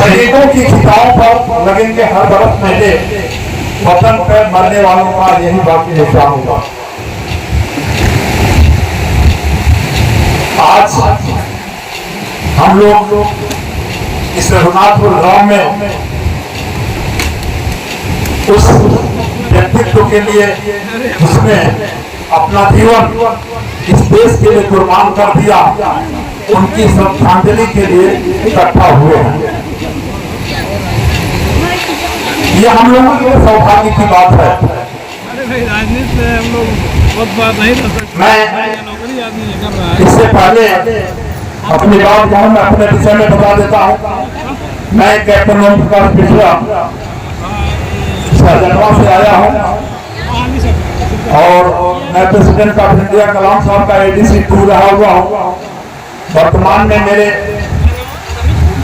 शहीदों की चिताओं पर लगेंगे हर बरस मेले, वतन पे मरने वालों का यही बाकी निशान होगा। आज हम लोग इस रघुनाथपुर गांव में उस व्यक्तित्व के लिए जिसने अपना जीवन इस देश के लिए कुर्बान कर दिया, उनकी श्रद्धांजलि के लिए इकट्ठा हुए हैं। ये हम लोगों के सौभाग्य की बात है। राजनीति में हम लोग बहुत बात नहीं कर सकते। मैं इससे पहले अपनी बात मैं अपने विषय में बता देता हूँ। मैं कैप्टन ओम प्रकाश मिश्रा शाहजहां से आया हूँ और मैं प्रेसिडेंट ऑफ इंडिया कलाम साहब का एडीसी 2 रहा हुआ हूँ। वर्तमान में मेरे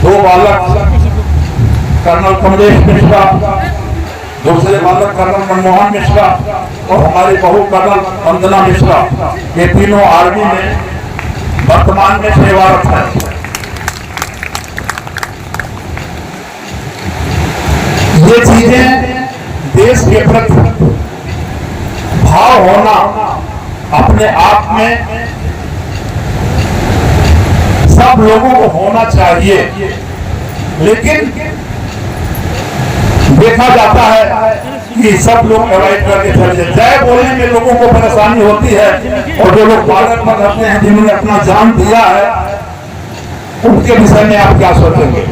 2 बालक कर्नल कमलेश मिश्रा, दूसरे बालक कर्नल मनमोहन मिश्रा और हमारी बहू कर्नल वंदना मिश्रा, ये तीनों आर्मी में वर्तमान में सेवारत हैं। ये चीजें देश के प्रति भाव होना अपने आप में सब लोगों को होना चाहिए, लेकिन देखा जाता है कि सब लोग अवॉइड करके चले जाते। जय बोलने में लोगों को परेशानी होती है और जो लोग बॉर्डर पर रहते हैं, जिन्होंने अपना जान दिया है, उनके विषय में आप क्या सोचेंगे?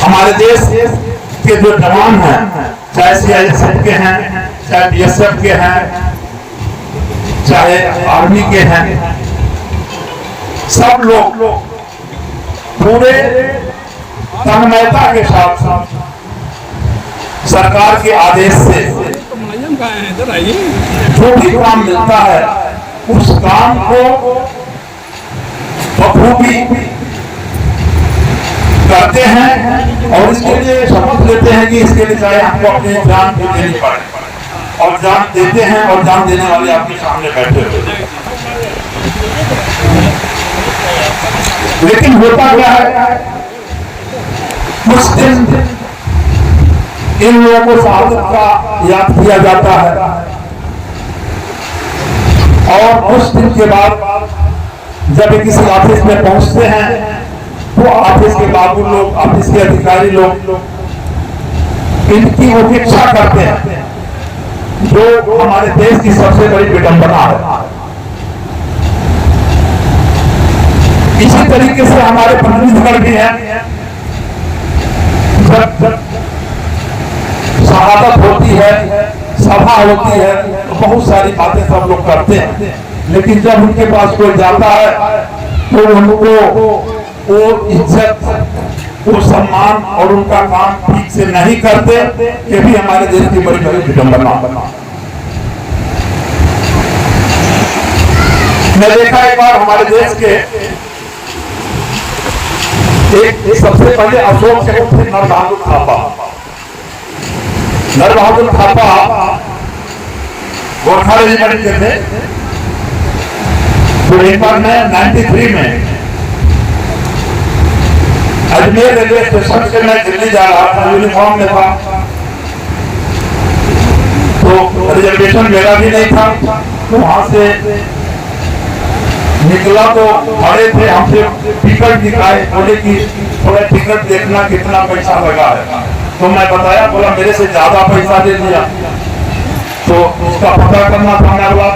हमारे देश के जो जवान हैं, चाहे सीआईएसएफ के हैं, चाहे बीएसएफ के हैं, चाहे आर्मी के हैं, सब लोग पूरे तन्मयता के साथ सरकार के आदेश से जो भी काम मिलता है उस काम को बखूबी करते हैं और इसके लिए शपथ लेते हैं कि इसके लिए चाहे हमको अपनी जान भी देनी पड़े, और जान देते हैं और जान देने वाले आपके सामने बैठे हुए। लेकिन होता क्या है, कुछ दिन इन लोगों को शहादत का याद किया जाता है और कुछ दिन के बाद जब किसी ऑफिस में पहुंचते हैं तो ऑफिस के बाबू लोग, ऑफिस के अधिकारी लोग इनकी उपेक्षा करते हैं, जो हमारे देश की सबसे बड़ी विडंबना है। इसी तरीके से हमारे प्रतिनिधिगण भी हैं, जब शहादत होती है, सभा होती है, तो बहुत सारी बातें सब लोग करते हैं, लेकिन जब उनके पास कोई जाता है तो उनको वो इज्जत, वो सम्मान और उनका काम ठीक से नहीं करते। ये भी हमारे देश की बड़ी बड़ी विडंबना। मैं देखा एक बार हमारे देश के एक सबसे पहले अशोक चक्र थे नर बहादुर थापा। नर बहादुर थापा गोरखा रेजिमेंट के थे। तो एक बार मैं 93 में अजमेर रेलवे स्टेशन से मैं दिल्ली जा रहा था, यूनिफॉर्म में था, तो रिजर्वेशन मेरा भी नहीं था। तो वहां से निकला तो खड़े थे, हमसे टिकट दिखाए, बोले कि थोड़ा टिकट देखना कितना पैसा लगा है। तो मैं बताया, बोला मेरे से ज्यादा पैसा दे दिया। तो उसका पता करना था, मैं बोला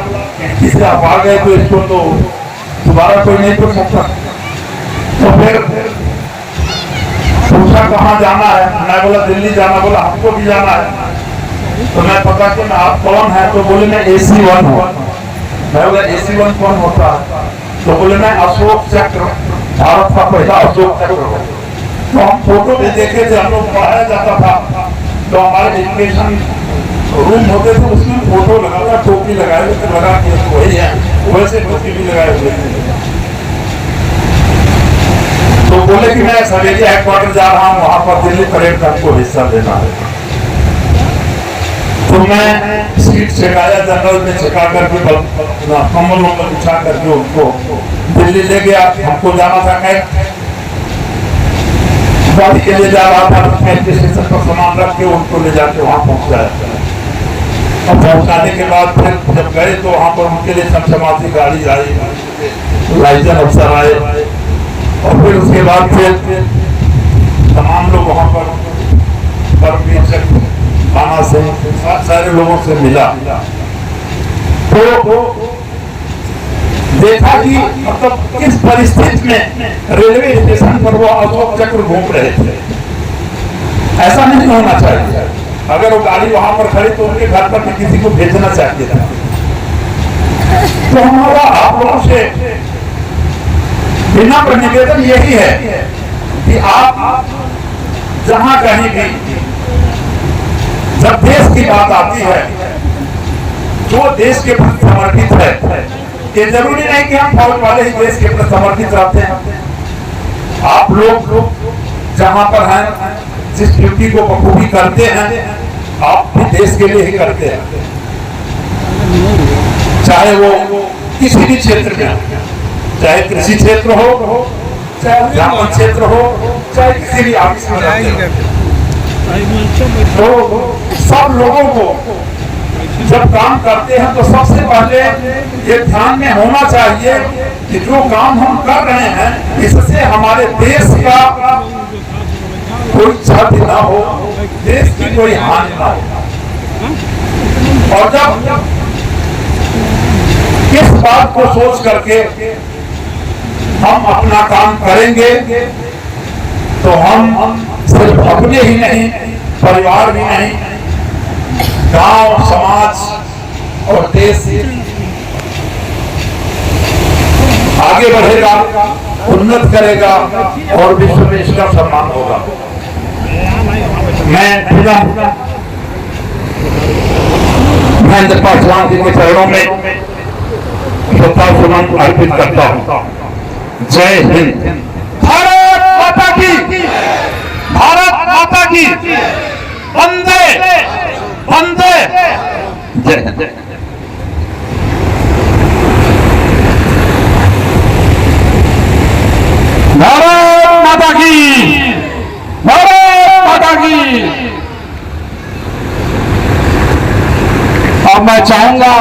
किसी आप आ गए तो इसको तो दोबारा कोई नहीं कर सकता। तो फिर पूछा कहाँ जाना है, मैं बोला दिल्ली जाना। बोला हमको भी जाना है। तो मैं पता कि आप कौन है, तो बोले मैं AC1 हूँ। मैं बोला AC1 कौन होता है? तो बोले मैं अशोक चक्र, भारत का पहला अशोक चक्र हूँ। तो हम फोटो भी देखे थे, हम लोग पढ़ाया जाता था, तो हमारे एजुकेशन रूम होते थे, उसमें फोटो लगा था, टोपी लगाए हुए लगा के वही है, वैसे टोपी भी लगाए हुए थे। तो बोले कि मैं सवेरे हेडक्वार्टर जा रहा हूँ, वहां पर दिल्ली परेड का आपको हिस्सा देना है। तो मैं सीट चेकाया, जनरल में चेका करके कम्बल बिछा करके उनको दिल्ली ले गया, हमको जाना था कैंट, शादी के लिए जा रहा था, कैंट स्टेशन पर सामान रख के उनको ले जाके वहां पहुंचाया। और पहुंचाने के बाद फिर जब गए तो वहां पर उनके लिए चमचमाती गाड़ी आई, लाइजन अफसर आए, और फिर उसके बाद फिर तमाम लोग वहां पर खाना से सारे लोगों से मिला। तो देखा कि मतलब किस परिस्थिति में रेलवे स्टेशन पर वो अशोक चक्र घूम रहे थे। ऐसा नहीं होना चाहिए। अगर वो गाड़ी वहां पर खड़ी तो उनके घर पर किसी को भेजना चाहिए था। तो हमारा आप लोगों से बिना पर निवेदन यही है कि आप जहां कहीं भी जब देश की बात आती है, जो देश के प्रति समर्पित है, ये जरूरी नहीं कि हम फौज वाले ही देश के प्रति समर्पित रहते हैं। आप लोग जहां पर हैं, जिस ड्यूटी को बखूबी करते हैं, आप भी देश के लिए ही करते हैं, चाहे वो किसी भी क्षेत्र में, चाहे कृषि क्षेत्र हो, चाहे ग्रामीण क्षेत्र हो, चाहे किसी भी ऑफिस में रहते हो। तो सब लोगों को जब काम करते हैं तो सबसे पहले ये ध्यान में होना चाहिए कि जो काम हम कर रहे हैं इससे हमारे देश का कोई क्षति ना हो, देश की कोई हानि ना हो। और जब इस बात को सोच करके हम अपना काम करेंगे तो हम सिर्फ अपने ही नहीं, परिवार भी नहीं, गांव, समाज और देश आगे बढ़ेगा, उन्नत करेगा और विश्व में इसका सम्मान होगा। मैं महेंद्र पासवान जी के चरणों में श्रद्धा सुमन अर्पित करता हूँ। जय हिंद। भारत माता की, भारत माता की, वंदे वंदे। जय हिंद। भारत माता की, भारत माता की। अब मैं चाहूंगा